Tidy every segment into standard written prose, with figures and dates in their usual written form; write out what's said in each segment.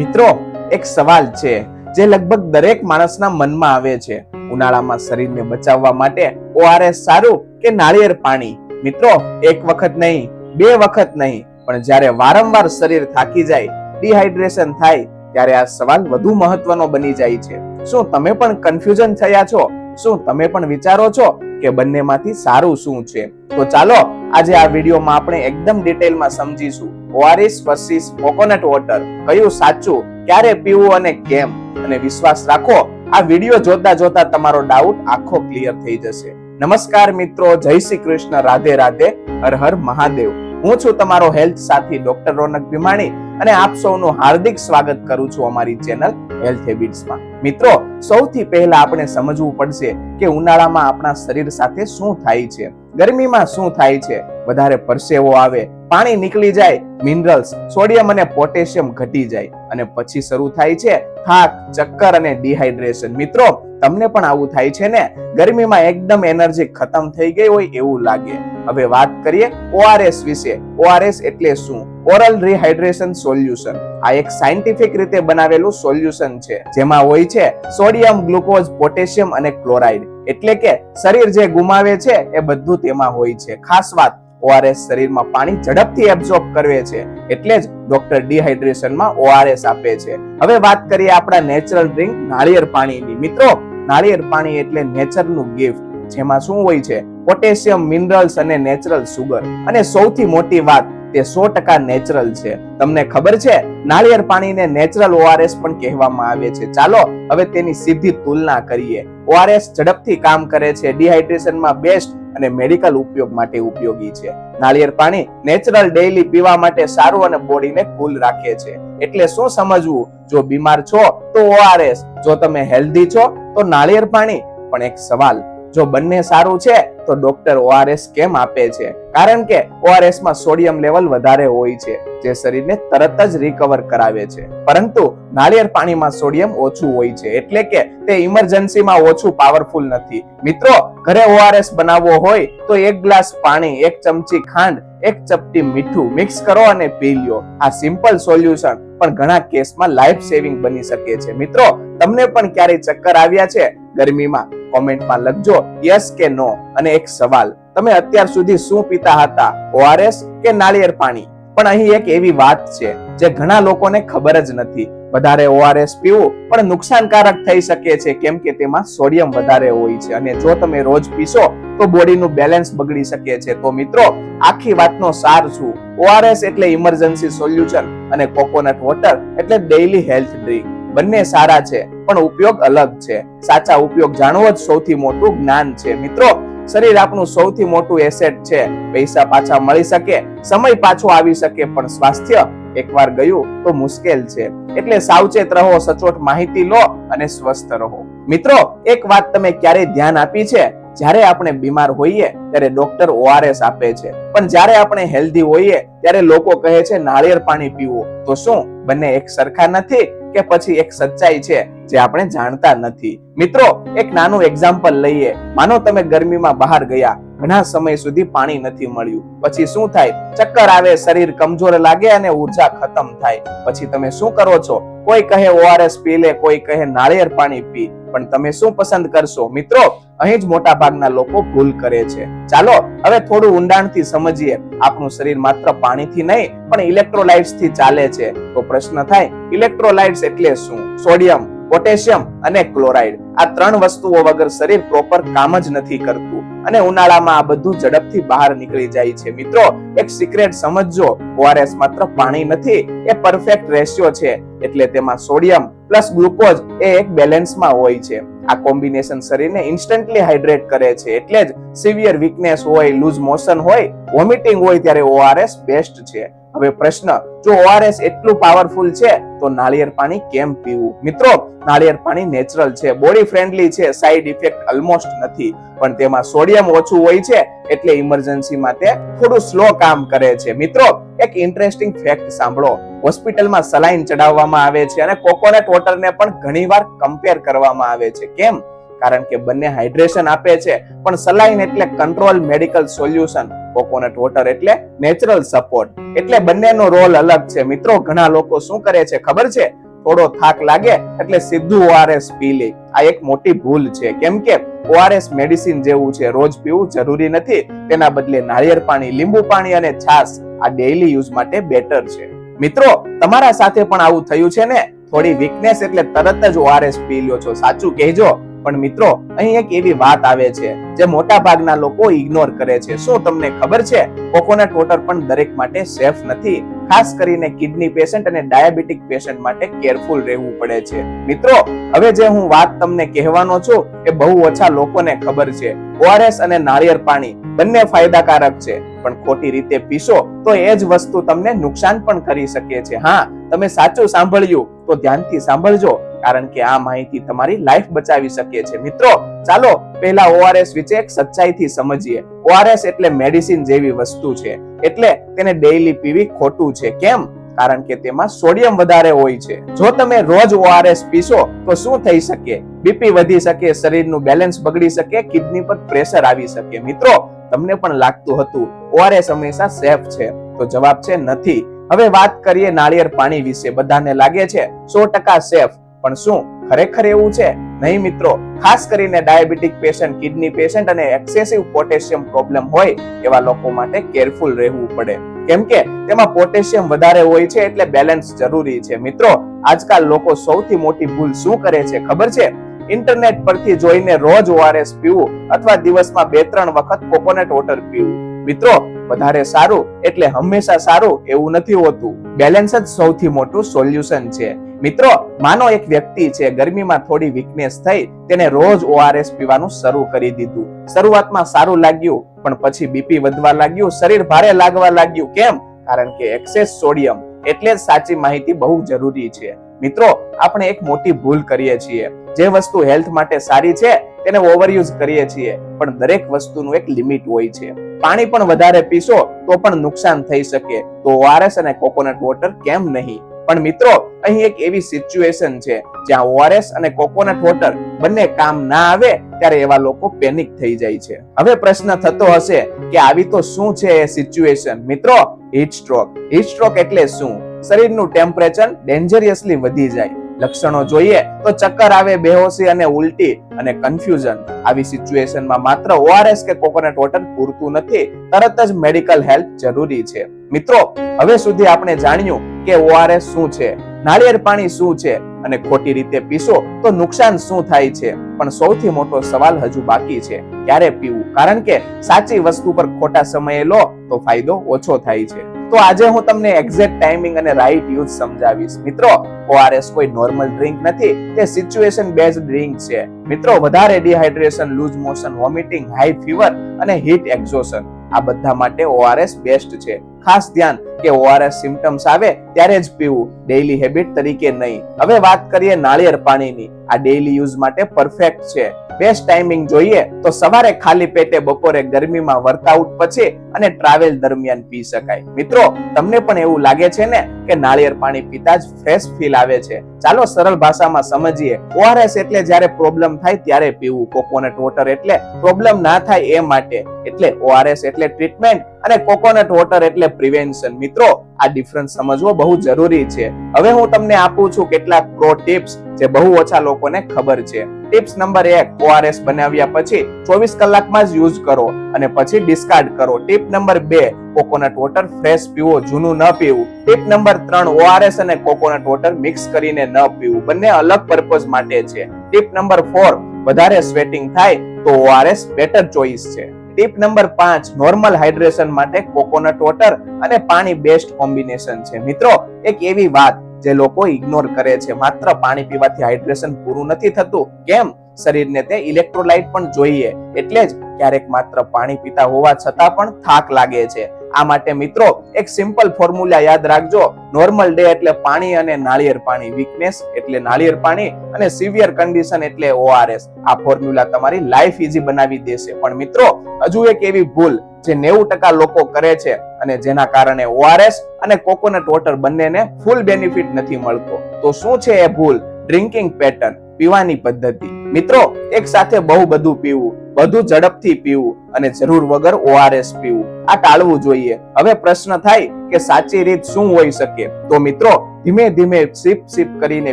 મિત્રો, એક સવાલ છે જે લગભગ દરેક માણસના મનમાં આવે છે. ઉનાળામાં શરીરને બચાવવા માટે ઓઆરએસ સારું કે નાળિયેર પાણી? મિત્રો, એક વખત નહીં, બે વખત નહીં, પણ જ્યારે વારંવાર શરીર થાકી જાય, ડિહાઇડ્રેશન થાય, ત્યારે આ સવાલ વધુ મહત્વનો બની જાય છે. શું તમે પણ કન્ફ્યુઝન થયા છો? શું તમે પણ વિચારો છો કે બંનેમાંથી સારું શું છે? તો ચાલો આજે આ વિડીયોમાં આપણે એકદમ ડિટેલમાં સમજીશું ઓઆરએસ વર્સિસ કોકોનટ વોટર, કયું સાચું, ક્યારે પીવું અને કેમ. અને વિશ્વાસ રાખો, આ વિડીયો જોતા જોતા તમારો ડાઉટ આખો ક્લિયર થઈ જશે. નમસ્કાર મિત્રો, જય શ્રી કૃષ્ણ, રાધે રાધે, હર હર મહાદેવ. હું છું તમારો હેલ્થ સાથી ડોક્ટર રોનક ભીમાણી અને આપ સૌનું હાર્દિક સ્વાગત કરું છું અમારી ચેનલ હેલ્થ હેબિટ્સમાં. મિત્રો, સૌથી પહેલા આપણે સમજવું પડશે કે ઉનાળામાં આપણા શરીર સાથે શું થાય છે. ગરમીમાં શું થાય છે? વધારે પરસેવો આવે, પાણી નીકળી જાય, મિનરલ્સ, સોડિયમ અને પોટેશિયમ ઘટી જાય અને પછી શરૂ થાય છે થાક, ચક્કર અને ડિહાઇડ્રેશન. મિત્રો, તમને પણ આવું થાય છે ને? ગરમીમાં એકદમ એનર્જી ખતમ થઈ ગઈ હોય એવું લાગે. હવે વાત કરીએ ઓઆરએસ વિશે. ઓઆરએસ એટલે શું? Oral rehydration solution. આ એક સાયન્ટિફિક રીતે બનાવેલું સોલ્યુશન છે જેમાં હોય છે સોડિયમ, ગ્લુકોઝ, પોટેશિયમ અને ક્લોરાઇડ. એટલે કે શરીર જે ગુમાવે છે એ બધું તેમાં હોય છે. ખાસ વાત, ઓઆરએસ શરીરમાં પાણી ઝડપથી એબ્ઝોર્બ કરે છે, એટલે જ ડોક્ટર ડિહાઇડ્રેશનમાં ઓઆરએસ આપે છે. હવે વાત કરીએ આપણા નેચરલ ડ્રિંક નાળિયેર પાણીની. મિત્રો, નાળિયેર પાણી એટલે નેચરનું ગિફ્ટ, જેમાં શું હોય છે? પોટેશિયમ, મિનરલ્સ અને નેચરલ સુગર. અને સૌથી મોટી વાત, તે 100% નેચરલ છે. તમને ખબર છે, નાળિયેર પાણીને નેચરલ ઓઆરએસ પણ કહેવામાં આવે છે. ચાલો હવે તેની સીધી તુલના કરીએ. ઓઆરએસ ઝડપથી કામ કરે છે, ડિહાઇડ્રેશનમાં બેસ્ટ અને મેડિકલ ઉપયોગ માટે ઉપયોગી છે. નાળિયેર પાણી નેચરલ, ડેઈલી પીવા માટે સારું અને બોડીને કુલ રાખે છે. એટલે શું સમજવું? જો બીમાર છો તો ઓઆરએસ, જો તમે હેલ્ધી છો તો નાળિયેર પાણી. પણ એક સવાલ, જો બંને સારું છે તો ડોક્ટર ઓઆરએસ કેમ આપે છે? કારણ કે ઓઆરએસ માં સોડિયમ લેવલ વધારે હોય છે, જે શરીરને તરત જ રિકવર કરાવે છે. પરંતુ નાળિયેર પાણીમાં સોડિયમ ઓછું હોય છે, એટલે કે તે ઇમરજન્સીમાં ઓછું પાવરફુલ નથી. મિત્રો, ઘરે ઓઆરએસ બનાવવો હોય તો 1 ગ્લાસ પાણી, 1 ચમચી ખાંડ, 1 ચપટી મીઠું મિક્સ કરો અને પી લ્યો. આ સિમ્પલ સોલ્યુશન પણ ઘણા કેસમાં લાઈફ સેવિંગ બની શકે છે. મિત્રો, તમને પણ ક્યારેય ચક્કર આવ્યા છે ગરમીમાં? કોમેન્ટમાં લખજો યસ કે નો. અને એક સવાલ, તમે અત્યાર સુધી શું પીતા હતા, ઓઆરએસ કે નાળિયેર પાણી? પણ અહીં એક એવી વાત છે જે ઘણા લોકોને ખબર જ નથી. વધારે ઓઆરએસ પીવું પણ નુકસાનકારક થઈ શકે છે, કેમ કે તેમાં સોડિયમ વધારે હોય છે અને જો તમે રોજ પીશો તો બોડીનું બેલેન્સ બગડી શકે છે. તો મિત્રો, આખી વાતનો સાર શું? ઓઆરએસ એટલે ઇમરજન્સી સોલ્યુશન અને કોકોનટ વોટર એટલે ડેઈલી હેલ્થ ડ્રિંક. બંને સારા છે પણ ઉપયોગ અલગ છે. સાચા ઉપયોગ જાણવો જ સૌથી મોટું જ્ઞાન છે. મિત્રો, શરીર આપણું સૌથી મોટું એસેટ છે. પૈસા પાછા મળી શકે, સમય પાછો આવી શકે, પણ સ્વાસ્થ્ય એકવાર ગયું તો મુશ્કેલ છે. એટલે સાવચેત રહો, સચોટ માહિતી લો અને સ્વસ્થ રહો. મિત્રો, એક વાત તમે ક્યારેય ધ્યાન આપી છે? જ્યારે આપણે બીમાર હોઈએ ત્યારે ડોક્ટર ઓઆરએસ આપે છે, પણ જ્યારે આપણે હેલ્ધી હોઈએ ત્યારે લોકો કહે છે નાળિયેર પાણી પીવું. તો શું બંને એક સરખા નથી કે પછી એક સચ્ચાઈ છે જે આપણે જાણતા નથી? મિત્રો, એક નાનું એક્ઝામ્પલ લઈએ. માનો તમે ગરમીમાં બહાર ગયા, ઘણા સમય સુધી પાણી નથી મળ્યું, પછી શું થાય? ચક્કર આવે, શરીર કમજોર લાગે અને ઉર્જા ખતમ થાય. પછી તમે શું કરો છો? કોઈ કહે ઓઆરએસ પી લે, કોઈ કહે નાળિયેર પાણી પી. પણ તમે શું પસંદ કરશો? મિત્રો, અહીં જ મોટા ભાગના લોકો ભૂલ કરે છે. ચાલો હવે થોડું ઊંડાણથી સમજીએ. આપણું શરીર માત્ર પાણીથી નહીં પણ ઇલેક્ટ્રોલાઇટ્સ થી ચાલે છે. તો પ્રશ્ન થાય, ઇલેક્ટ્રોલાઇટ્સ એટલે શું? સોડિયમ, પોટેશિયમ અને ક્લોરાઇડ. આ 3 વસ્તુઓ વગર શરીર પ્રોપર કામ જ નથી કરતું અને ઉનાળામાં આ બધું ઝડપથી બહાર નીકળી જાય છે. મિત્રો, એક સિક્રેટ સમજજો, ઓઆરએસ માત્ર પાણી નથી, એ પરફેક્ટ રેશિયો છે. એટલે તેમાં સોડિયમ પ્લસ ગ્લુકોઝ એ એક બેલેન્સમાં હોય છે. આ કોમ્બિનેશન શરીરને ઇન્સ્ટન્ટલી હાઇડ્રેટ કરે છે. એટલે જ સિવિયર વીકનેસ હોય, લૂઝ મોશન હોય, વોમિટિંગ હોય ત્યારે ઓઆરએસ બેસ્ટ છે. હવે પ્રશ્ન, જો ઓઆરએસ એટલું પાવરફુલ છે તો નાળિયેર પાણી કેમ પીવું? મિત્રો, નાળિયેર પાણી નેચરલ છે, બોડી ફ્રેન્ડલી છે, સાઇડ ઇફેક્ટ ઓલમોસ્ટ નથી, પણ તેમાં સોડિયમ ઓછું હોય છે એટલે ઇમરજન્સીમાં તે થોડું સ્લો કામ કરે છે. મિત્રો, એક ઇન્ટરેસ્ટિંગ ફેક્ટ સાંભળો. હોસ્પિટલમાં સલાઈન ચડાવવામાં આવે છે અને કોકોનટ વોટરને પણ ઘણીવાર કમ્પેર કરવામાં આવે છે. કેમ? કારણ કે બંને હાઇડ્રેશન આપે છે, પણ સલાઈન એટલે control medical solution, coconut water એટલે નેચરલ સપોર્ટ. એટલે બંનેનો રોલ અલગ છે. મિત્રો, ઘણા લોકો શું કરે છે ખબર છે? થોડો થાક લાગે એટલે સીધું ઓઆરએસ પી લે. આ એક મોટી ભૂલ છે, કેમ કે ઓઆરએસ મેડિસિન જેવું છે, રોજ પીવું જરૂરી નથી. તેના બદલે નાળિયેર પાણી, લીંબુ પાણી અને છાશ આ ડેઈલી યુઝ માટે બેટર છે. મિત્રો, તમારા સાથે પણ આવું થયું છે ને? થોડી વીકનેસ એટલે તરત જ ઓઆરએસ પી લ્યો છો, સાચું કહેજો. પણ મિત્રો, અહીં એક એવી વાત આવે છે જે મોટા ભાગના લોકો ઇગ્નોર કરે છે. શું તમને ખબર છે કોકોનટ વોટર પણ દરેક માટે સેફ નથી? ખાસ કરીને કિડની પેશન્ટ અને ડાયાબિટીક પેશન્ટ માટે કેરફુલ રહેવું પડે છે. મિત્રો, હવે જે હું વાત તમને કહેવાનો છું એ બહુ ઓછા લોકોને ખબર છે. ઓઆરએસ અને નાળિયેર પાણી બંને ફાયદાકારક છે, પણ ખોટી રીતે પીશો તો એ જ વસ્તુ તમને નુકસાન પણ કરી શકે છે. હા, તમે સાચું સાંભળ્યું, તો ધ્યાનથી સાંભળજો, કારણ કે આ માહિતી તમારી લાઈફ બચાવી શકે છે. મિત્રો, ચાલો પહેલા ઓઆરએસ વિશે એક સચ્ચાઈથી સમજીએ. ઓઆરએસ એટલે મેડિસિન જેવી વસ્તુ છે, એટલે તેને ડેઈલી પીવી ખોટું છે. કેમ? કારણ કે તેમાં સોડિયમ વધારે હોય છે. જો તમે રોજ ઓઆરએસ પીશો તો શું થઈ શકે? બીપી વધી શકે, શરીરનું બેલેન્સ બગડી શકે, કિડની પર પ્રેશર આવી શકે. મિત્રો, તમને પણ લાગતું હતું ઓઆરએસ હંમેશા સેફ છે, તો જવાબ છે નથી. હવે વાત કરીએ નાળિયેર પાણી વિશે. બધાને લાગે છે 100% સેફ, પણ શું ખરેખર એવું છે? નહીં મિત્રો. ખાસ કરીને ડાયાબિટીક પેશન્ટ, કિડની પેશન્ટ અને એક્સેસિવ પોટેશિયમ પ્રોબ્લેમ હોય એવા લોકો માટે કેરફુલ રહેવું પડે, કેમ કે તેમાં પોટેશિયમ વધારે હોય છે, એટલે બેલેન્સ જરૂરી છે. મિત્રો, આજકાલ લોકો સૌથી મોટી ભૂલ શું કરે છે ખબર છે? ઇન્ટરનેટ પરથી જોઈને રોજ ઓઆરએસ પીવું અથવા દિવસમાં 2-3 વખત કોકોનટ વોટર પીવું. મિત્રો, વધારે સારું એટલે હંમેશા સારું એવું નથી હોતું. બેલેન્સ જ સૌથી મોટું સોલ્યુશન છે. મિત્રો, માનો એક વ્યક્તિ છે, ગરમીમાં થોડી વીકનેસ થઈ, તેને રોજ ઓઆરએસ પીવાનું શરૂ કરી દીધું. શરૂઆતમાં સારું લાગ્યું, પણ પછી બીપી વધવા લાગ્યું, શરીર ભારે લાગવા લાગ્યું. કેમ? કારણ કે એક્સેસ સોડિયમ. એટલે જ સાચી માહિતી બહુ જરૂરી છે. મિત્રો, આપણે એક મોટી ભૂલ કરીએ છીએ. જે વસ્તુ હેલ્થ માટે સારી છે તેને ઓવરયુઝ કરીએ છીએ, પણ દરેક વસ્તુનું એક લિમિટ હોય છે. પાણી પણ વધારે પીશો તો પણ નુકસાન થઈ શકે, તો ઓઆરએસ અને કોકોનટ વોટર કેમ નહીં? પણ મિત્રો, અહીં એક એવી સિચ્યુએશન છે જ્યાં ઓઆરએસ અને કોકોનટ વોટર બંને કામ ના આવે ત્યારે એવા લોકો પેનિક થઈ જાય છે. હવે પ્રશ્ન થતો હશે કે આવી તો શું છે એ સિચ્યુએશન? મિત્રો, હીટ સ્ટ્રોક. હીટ સ્ટ્રોક એટલે શું? શરીરનું ટેમ્પરેચર ડેન્જરિયસલી વધી જાય. લક્ષણો જોઈએ તો ચક્કર આવે, બેહોશી અને ઉલટી અને કન્ફ્યુઝન. આવી સિચ્યુએશનમાં માત્ર ઓઆરએસ કે કોકોનટ વોટર પૂરતું નથી, તરત જ મેડિકલ હેલ્પ જરૂરી છે. મિત્રો, હવે સુધી આપણે જાણ્યું કે ઓઆરએસ શું છે, નાળિયેર પાણી શું છે, અને ખોટી રીતે પીશો તો નુકસાન શું થાય છે. પણ સૌથી મોટો સવાલ હજુ બાકી છે, ક્યારે પીવું? કારણ કે સાચી વસ્તુ પર ખોટા સમયે લો તો ફાયદો ઓછો થાય છે. તો આજે હું તમને એક્ઝેક્ટ ટાઈમિંગ અને રાઈટ યુઝ સમજાવીશ. મિત્રો, ઓઆરએસ કોઈ નોર્મલ ડ્રિંક નથી, તે સિચ્યુએશન બેઝડ ડ્રિંક છે. મિત્રો, વધારે dehydration, loose motion, vomiting, high fever અને હીટ એક્ઝોશન, આ બધા માટે ઓઆરએસ બેસ્ટ છે. ખાસ ધ્યાન કે ઓઆરએસ સિમ્પટમ્સ આવે ત્યારે જ પીવું, ડેઈલી હેબિટ તરીકે નહીં. હવે વાત કરીએ નાળિયેર પાણીની. આ ડેઈલી યુઝ માટે પરફેક્ટ છે. બેસ્ટ ટાઈમિંગ જોઈએ તો સવારે ખાલી પેટે, બપોરે ગરમીમાં વર્કઆઉટ પછી અને ટ્રાવેલ દરમિયાન પી શકાય. મિત્રો, તમને પણ એવું લાગે છે ને કે નાળિયેર પાણી પીતા જ ફ્રેશ ફીલ આવે છે? ચાલો સરળ ભાષામાં સમજીએ. ઓઆરએસ એટલે જ્યારે પ્રોબ્લેમ થાય ત્યારે પીવું. કોકોનટ વોટર એટલે પ્રોબ્લેમ ના થાય એ માટે. એટલે ઓઆરએસ એટલે ટ્રીટમેન્ટ અને કોકોનટ વોટર એટલે પ્રિવેન્શન. મિત્રો, આ ડિફરન્સ સમજવો બહુ જરૂરી છે. હવે હું તમને આપું છું કેટલાક પ્રો ટિપ્સ જે બહુ ઓછા લોકોને ખબર છે. ટિપ્સ નંબર 1, ઓઆરએસ બનાવ્યા પછી 24 કલાકમાં જ યુઝ કરો અને પછી ડિસ્કાર્ડ કરો. Tip number 2, coconut water fresh પીવો, જૂનું ન પીવું. ટિપ નંબર 3, ઓઆરએસ અને કોકોનટ વોટર મિક્સ કરીને ન પીવું, બંને અલગ પર્પઝ માટે છે. ટિપ નંબર 4, વધારે સ્વેટિંગ થાય તો ઓઆરએસ બેટર ચોઇસ છે. ટિપ નંબર 5, નોર્મલ હાઇડ્રેશન માટે કોકોનટ વોટર અને પાણી બેસ્ટ કોમ્બિનેશન છે. મિત્રો, એક એવી વાત જે લોકો ઇગ્નોર કરે છે, માત્ર પાણી પીવાથી હાઇડ્રેશન પૂરું નથી થતું. કેમ? શરીરને તે ઇલેક્ટ્રોલાઇટ પણ જોઈએ. એટલે જ ક્યારેક માત્ર પાણી પીતા હોવા છતાં પણ થાક લાગે છે. આ માટે મિત્રો, એક સિમ્પલ ફોર્મ્યુલા યાદ રાખજો. નોર્મલ ડે એટલે પાણી અને નાળિયેર પાણી, વીકનેસ એટલે નાળિયેર પાણી અને સિવિયર કન્ડિશન એટલે ઓઆરએસ. આ ફોર્મ્યુલા તમારી લાઈફ ઈઝી બનાવી દેશે. પણ મિત્રો, હજુ એક એવી ભૂલ જે 90% લોકો કરે છે અને જેના કારણે ઓઆરએસ અને કોકોનટ વોટર બંનેને ફૂલ બેનિફિટ નથી મળતો. તો શું છે એ ભૂલ? ડ્રિંકિંગ પેટર્ન, પીવાની પદ્ધતિ. મિત્રો, એક સાથે બહુ બધું પીવું, બધું ઝડપથી પીવું અને જરૂર વગર ઓઆરએસ પીવું, આ ટાળવું જોઈએ. હવે પ્રશ્ન થાય કે સાચી રીત શું હોઈ શકે? તો મિત્રો, ધીમે ધીમે સિપ સિપ કરીને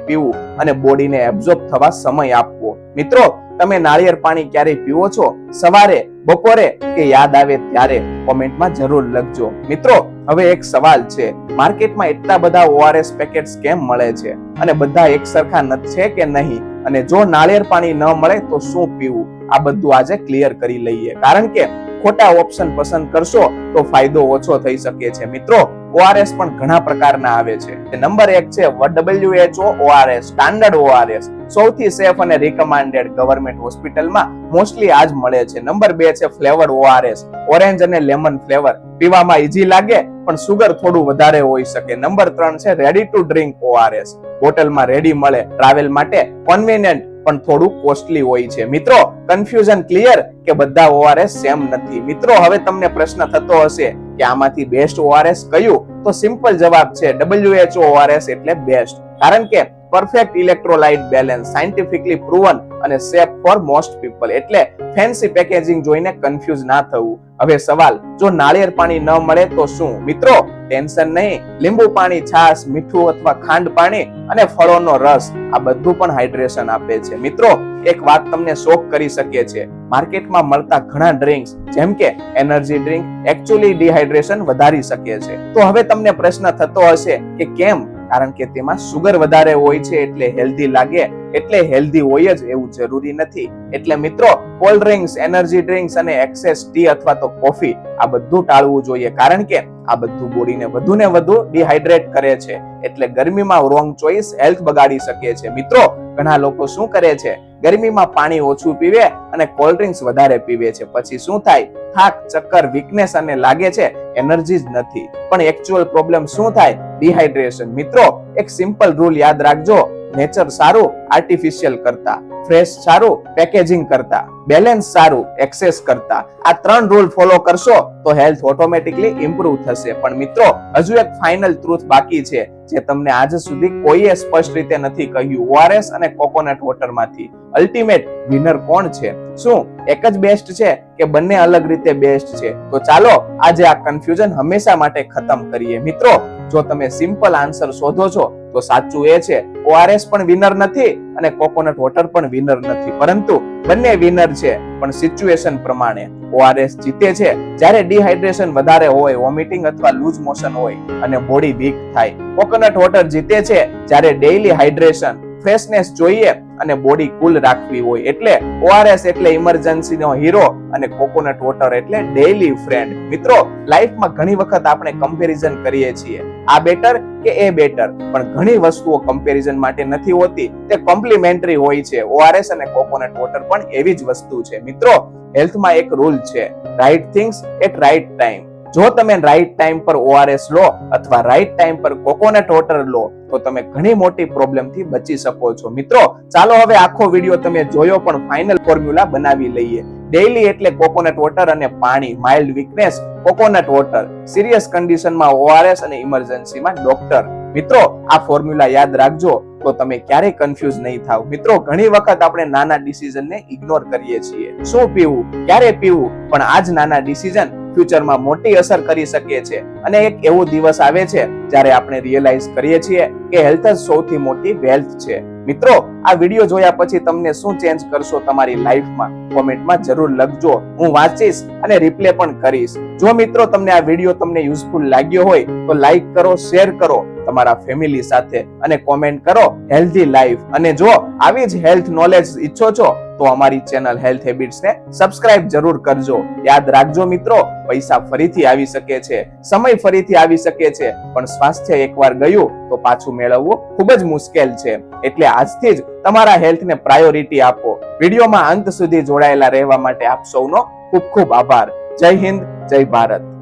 પીવું અને બોડીને એબ્ઝોર્બ થવા સમય આપવો. મિત્રો, તમે નાળિયેર પાણી ક્યારે પીવો છો? સવારે, બપોરે કે યાદ આવે ત્યારે? કોમેન્ટમાં જરૂર લખજો. મિત્રો, હવે એક સવાલ છે, માર્કેટમાં એટલા બધા ORS પેકેટ્સ કેમ મળે છે અને બધા એક સરખા નથી છે કે નહીં? અને જો નાળિયેર પાણી ન મળે તો શું પીવું? આ બધું આજે ક્લિયર કરી લઈએ, કારણ કે ખોટા ઓપ્શન પસંદ કરશો તો ફાયદો ઓછો થઈ શકે છે. મિત્રો, ORS પણ ઘણા પ્રકારના આવે છે. નંબર 1 છે WHO ORS, સ્ટાન્ડર્ડ ORS, સૌથી સેફ અને રિકમેન્ડેડ. ગવર્મેન્ટ હોસ્પિટલમાં મોસ્ટલી આ જ મળે છે. નંબર 2 છે ફ્લેવર્ડ ORS, ઓરેન્જ અને લેમન ફ્લેવર, પીવામાં ઈઝી લાગે પણ સુગર થોડું વધારે હોઈ શકે. નંબર 3 છે રેડી ટુ ડ્રિંક ORS, બોટલમાં રેડી મળે, ટ્રાવેલ માટે કન્વીનિયન્ટ પણ થોડું કોસ્ટલી હોય છે. મિત્રો, કન્ફ્યુઝન ક્લિયર કે બધા ORS સેમ નથી? મિત્રો, હવે તમને પ્રશ્ન થતો હશે કે આમાંથી બેસ્ટ ORS કયું? તો સિમ્પલ જવાબ છે WHO ORS એટલે બેસ્ટ, કારણ કે perfect electrolyte balance, scientifically proven અને સેફ ફોર મોસ્ટ પીપલ. એટલે ફેન્સી પેકેજિંગ જોઈને કન્ફ્યુઝ ના થવું. હવે સવાલ, જો નાળિયેર પાણી ન મળે તો શું? મિત્રો, ટેન્શન નહીં, લીંબુ પાણી, છાશ, મીઠું અથવા ખાંડ પાણી અને ફળોનો રસ, આ બધું પણ હાઇડ્રેશન આપે છે. મિત્રો, એક વાત તમને શોક કરી શકે છે, માર્કેટમાં મળતા ઘણા ડ્રિંક્સ જેમ કે એનર્જી ડ્રિંક એકચ્યુઅલી ડિહાઇડ્રેશન વધારી શકે છે. તો હવે તમને પ્રશ્ન થતો હશે કે કેમ? કારણ કે તેમાં સુગર વધારે હોય છે એટલે હેલ્ધી લાગે, એટલે હેલ્ધી હોય જ એવું જરૂરી નથી. એટલે મિત્રો, કોલ્ડ ડ્રિંક્સ, એનર્જી ડ્રિંક્સ અને એક્સેસ ટી અથવા તો કોફી, આ બધું ટાળવું જોઈએ, કારણ કે આ બધું બોડીને વધુ ને વધુ ડિહાઇડ્રેટ કરે છે. એટલે ગરમીમાં રોંગ ચોઇસ હેલ્થ બગાડી શકે છે. મિત્રો, ઘણા લોકો શું કરે છે, ગરમીમાં પાણી ઓછું પીવે અને કોલ્ડ ડ્રિંક્સ વધારે પીવે છે. પછી શું થાય? થાક, ચક્કર, વીકનેસ અને લાગે છે એનર્જી જ નથી. પણ એકચ્યુઅલ પ્રોબ્લેમ શું થાય? ડિહાઇડ્રેશન. મિત્રો, એક સિમ્પલ રૂલ યાદ રાખજો, નેચર સારું આર્ટિફિશિયલ કરતા, ફ્રેશ સારું પેકેજિંગ કરતા, બેલેન્સ સારું એક્સેસ કરતા. આ 3 રૂલ ફોલો કરશો તો હેલ્થ ઓટોમેટિકલી ઇમ્પ્રુવ થશે. પણ મિત્રો, હજુ એક ફાઇનલ ટ્રુથ બાકી છે જે તમને આજ સુધી કોઈએ સ્પષ્ટ રીતે નથી કહ્યું. ORS અને કોકોનટ વોટર માંથી અલ્ટિમેટ વિનર કોણ છે? શું એક જ બેસ્ટ છે કે બંને અલગ રીતે બેસ્ટ છે? તો ચાલો આજે આ કન્ફ્યુઝન હંમેશા માટે ખતમ કરીએ. મિત્રો, જો તમે સિમ્પલ આન્સર શોધો છો તો સાચું એ છે ORS પણ વિનર નથી અને કોકોનટ વોટર પણ વિનર નથી, પરંતુ બંને વિનર છે, પણ સિચ્યુએશન પ્રમાણે. ORS જીતે છે જ્યારે ડિહાઇડ્રેશન વધારે હોય, વોમિટિંગ અથવા લૂઝ મોશન હોય અને બોડી વીક થાય. કોકોનટ વોટર જીતે છે જ્યારે ડેઈલી હાઇડ્રેશન, ફ્રેશનેસ જોઈએ અને બોડી કુલ રાખવી હોય. એટલે ORS એટલે ઇમરજન્સીનો હીરો અને કોકોનટ વોટર એટલે ડેઈલી ફ્રેન્ડ. મિત્રો, લાઈફમાં ઘણી વખત આપણે કમ્પેરિઝન કરીએ છીએ, આ બેટર કે એ બેટર, પણ ઘણી વસ્તુઓ કમ્પેરિઝન માટે નથી હોતી, તે કોમ્પ્લિમેન્ટરી હોય છે. ORS અને કોકોનટ વોટર પણ એવી જ વસ્તુ છે. મિત્રો, હેલ્થમાં એક રૂલ છે, right things at right time. જો તમે રાઈટ ટાઈમ પર ORS લો અથવા રાઈટ ટાઈમ પર કોકોનટ વોટર લો તો તમે ઘણી મોટી પ્રોબ્લેમ થી બચી શકો છો. મિત્રો, ચાલો હવે આખો વિડિયો તમે જોયો પણ ફાઇનલ ફોર્મ્યુલા બનાવી લઈએ. ડેઈલી એટલે કોકોનટ વોટર અને પાણી, mild weakness coconut water, serious કન્ડિશનમાં ORS અને ઇમરજન્સીમાં ડોક્ટર. મિત્રો, આ ફોર્મ્યુલા યાદ રાખજો તો તમે ક્યારેય કન્ફ્યુઝ નહીં થાવ. મિત્રો, ઘણી વખત આપણે નાના ડિસિઝનને ઇગ્નોર કરીએ છીએ, શું પીવું, ક્યારે પીવું, પણ આ જ નાના ડિસિઝન ફ્યુચરમાં મોટી અસર કરી શકે છે. અને એક એવો દિવસ આવે છે જ્યારે આપણે રિયલાઇઝ કરીએ છીએ કે હેલ્થ જ સૌથી મોટી વેલ્થ છે. મિત્રો, આ વિડિયો જોયા પછી તમને શું ચેન્જ કરશો તમારી લાઈફમાં? કોમેન્ટમાં જરૂર લખજો, હું વાંચીશ અને રિપ્લે પણ કરીશ. જો મિત્રો તમને આ વિડિયો તમને યુઝફુલ લાગ્યો હોય તો લાઈક કરો, શેર કરો તમારા ફેમિલી સાથે અને કોમેન્ટ કરો હેલ્ધી લાઈફ. અને જો આવી જ હેલ્થ નોલેજ ઈચ્છો છો તો અમારી ચેનલ હેલ્થ હેબિટ્સ ને સબસ્ક્રાઇબ જરૂર કરજો. યાદ રાખજો મિત્રો, પૈસા ફરીથી આવી શકે છે, સમય ફરીથી આવી શકે છે, પણ સ્વાસ્થ્ય એકવાર ગયું તો પાછું મેળવવું ખૂબ જ મુશ્કેલ છે. એટલે આજથી જ તમારા હેલ્થને પ્રાયોરિટી આપો. વિડીયોમાં અંત સુધી જોડાયેલા રહેવા માટે આપ સૌનો ખૂબ ખૂબ આભાર. જય હિન્દ, જય ભારત.